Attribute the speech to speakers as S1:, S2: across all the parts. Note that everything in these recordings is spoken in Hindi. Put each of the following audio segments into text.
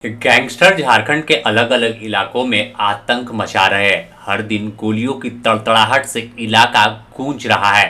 S1: गैंगस्टर झारखंड के अलग अलग इलाकों में आतंक मचा रहे हैं। हर दिन गोलियों की तड़तड़ाहट से इलाका गूंज रहा है।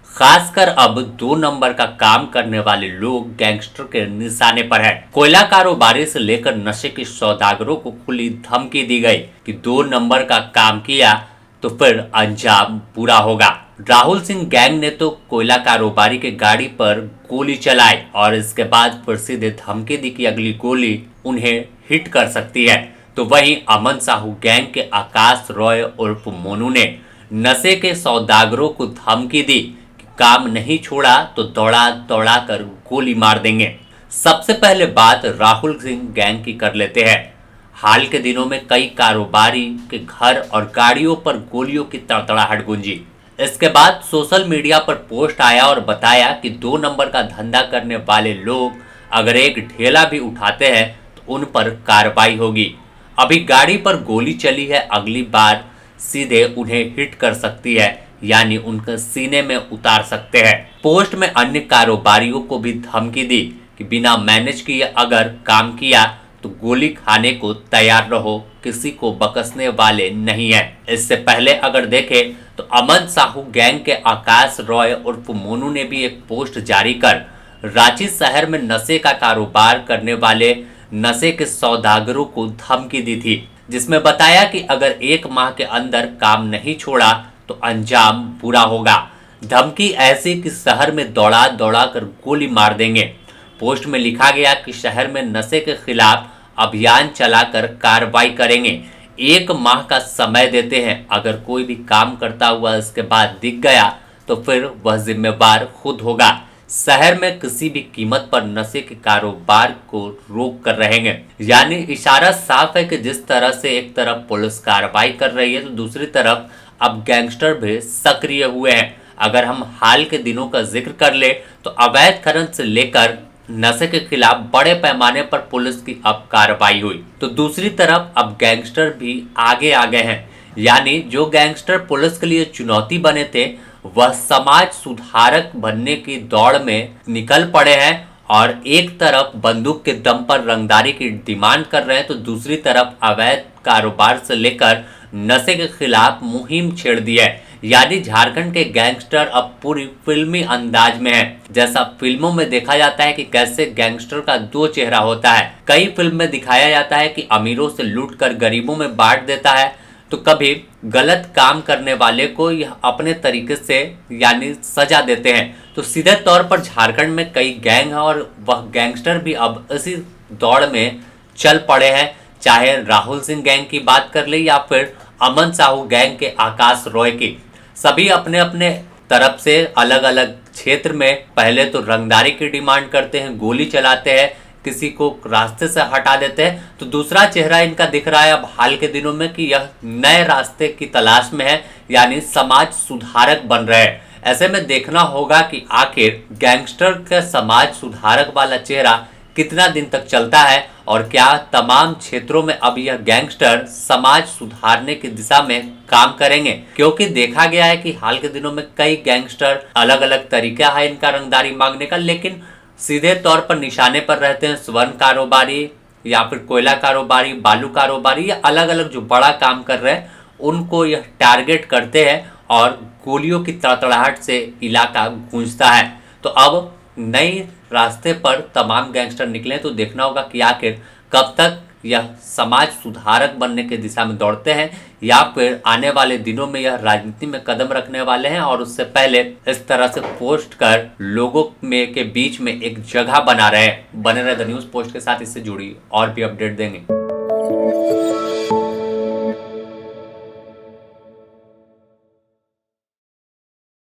S1: खासकर अब 2 नंबर का काम करने वाले लोग गैंगस्टर के निशाने पर है। कोयला कारोबारी से लेकर नशे के सौदागरों को खुली धमकी दी गई कि 2 नंबर का काम किया तो फिर अंजाम बुरा होगा। राहुल सिंह गैंग ने तो कोयला कारोबारी के गाड़ी पर गोली चलाई और इसके बाद फिर सीधे धमकी दी कि अगली गोली उन्हें हिट कर सकती है। तो वहीं अमन साहू गैंग के आकाश रॉय उर्फ मोनू ने नशे के सौदागरों को धमकी दी कि काम नहीं छोड़ा तो दौड़ा दौड़ा कर गोली मार देंगे। सबसे पहले बात राहुल सिंह गैंग की कर लेते हैं। हाल के दिनों में कई कारोबारी के घर और गाड़ियों पर गोलियों की तड़तड़ाहट गूंजी। इसके बाद सोशल मीडिया पर पोस्ट आया और बताया कि 2 नंबर का धंधा करने वाले लोग अगर एक ढेला भी उठाते हैं तो उन पर कार्रवाई होगी। अभी गाड़ी पर गोली चली है, अगली बार सीधे उन्हें हिट कर सकती है, यानी उनके सीने में उतार सकते हैं। पोस्ट में अन्य कारोबारियों को भी धमकी दी कि बिना मैनेज किए अगर काम किया तो गोली खाने को तैयार रहो, किसी को बकसने वाले नहीं है। इससे पहले अगर देखें तो अमन साहू गैंग के आकाश रॉय उर्फ मोनू ने भी एक पोस्ट जारी कर रांची शहर में नशे का कारोबार करने वाले नशे के सौदागरों को धमकी दी थी, जिसमें बताया कि अगर 1 माह के अंदर काम नहीं छोड़ा तो अंजाम बुरा होगा। धमकी ऐसी कि शहर में दौड़ा दौड़ा कर गोली मार देंगे। पोस्ट में लिखा गया कि शहर में नशे के खिलाफ अभियान चलाकर कार्रवाई करेंगे। 1 माह का समय देते हैं, अगर कोई भी काम करता हुआ इसके बाद दिख गया तो फिर वह जिम्मेवार खुद होगा। शहर में किसी भी कीमत पर नशे के कारोबार को रोक कर रहेंगे। यानी इशारा साफ है कि जिस तरह से एक तरफ पुलिस कार्रवाई कर रही है तो दूसरी तरफ अब गैंगस्टर भी सक्रिय हुए हैं। अगर हम हाल के दिनों का जिक्र कर ले तो अवैध खनन से लेकर नशे के खिलाफ बड़े पैमाने पर पुलिस की अब कार्रवाई हुई, तो दूसरी तरफ अब गैंगस्टर भी आगे आ गए हैं। यानी जो गैंगस्टर पुलिस के लिए चुनौती बने थे वह समाज सुधारक बनने की दौड़ में निकल पड़े हैं और एक तरफ बंदूक के दम पर रंगदारी की डिमांड कर रहे हैं तो दूसरी तरफ अवैध कारोबार से लेकर नशे के खिलाफ मुहिम छेड़ दी है। यानी झारखंड के गैंगस्टर अब पूरी फिल्मी अंदाज में है। जैसा फिल्मों में देखा जाता है कि कैसे गैंगस्टर का 2 चेहरा होता है। कई फिल्म में दिखाया जाता है कि अमीरों से लूट कर गरीबों में बांट देता है, तो कभी गलत काम करने वाले को यह अपने तरीके से यानी सजा देते हैं। तो सीधे तौर पर झारखंड में कई गैंग है और वह गैंगस्टर भी अब इसी दौड़ में चल पड़े हैं। चाहे राहुल सिंह गैंग की बात कर ले या फिर अमन साहू गैंग के आकाश रॉय की, सभी अपने अपने तरफ से अलग अलग क्षेत्र में पहले तो रंगदारी की डिमांड करते हैं, गोली चलाते हैं, किसी को रास्ते से हटा देते हैं। तो दूसरा चेहरा इनका दिख रहा है अब हाल के दिनों में कि यह नए रास्ते की तलाश में है, यानी समाज सुधारक बन रहे हैं। ऐसे में देखना होगा कि आखिर गैंगस्टर का समाज सुधारक वाला चेहरा कितना दिन तक चलता है और क्या तमाम क्षेत्रों में अब यह गैंगस्टर समाज सुधारने की दिशा में काम करेंगे। क्योंकि देखा गया है कि हाल के दिनों में कई गैंगस्टर अलग अलग तरीका है इनका रंगदारी मांगने का, लेकिन सीधे तौर पर निशाने पर रहते हैं स्वर्ण कारोबारी या फिर कोयला कारोबारी, बालू कारोबारी या अलग अलग जो बड़ा काम कर रहे हैं उनको यह टारगेट करते हैं और गोलियों की तड़तड़ाहट से इलाका गूंजता है। तो अब नए रास्ते पर तमाम गैंगस्टर निकले तो देखना होगा कि आखिर कब तक यह समाज सुधारक बनने की दिशा में दौड़ते हैं या फिर आने वाले दिनों में यह राजनीति में कदम रखने वाले हैं और उससे पहले इस तरह से पोस्ट कर लोगों में के बीच में एक जगह बना रहे। बने रहे द न्यूज़ पोस्ट के साथ, इससे जुड़ी और भी अपडेट देंगे।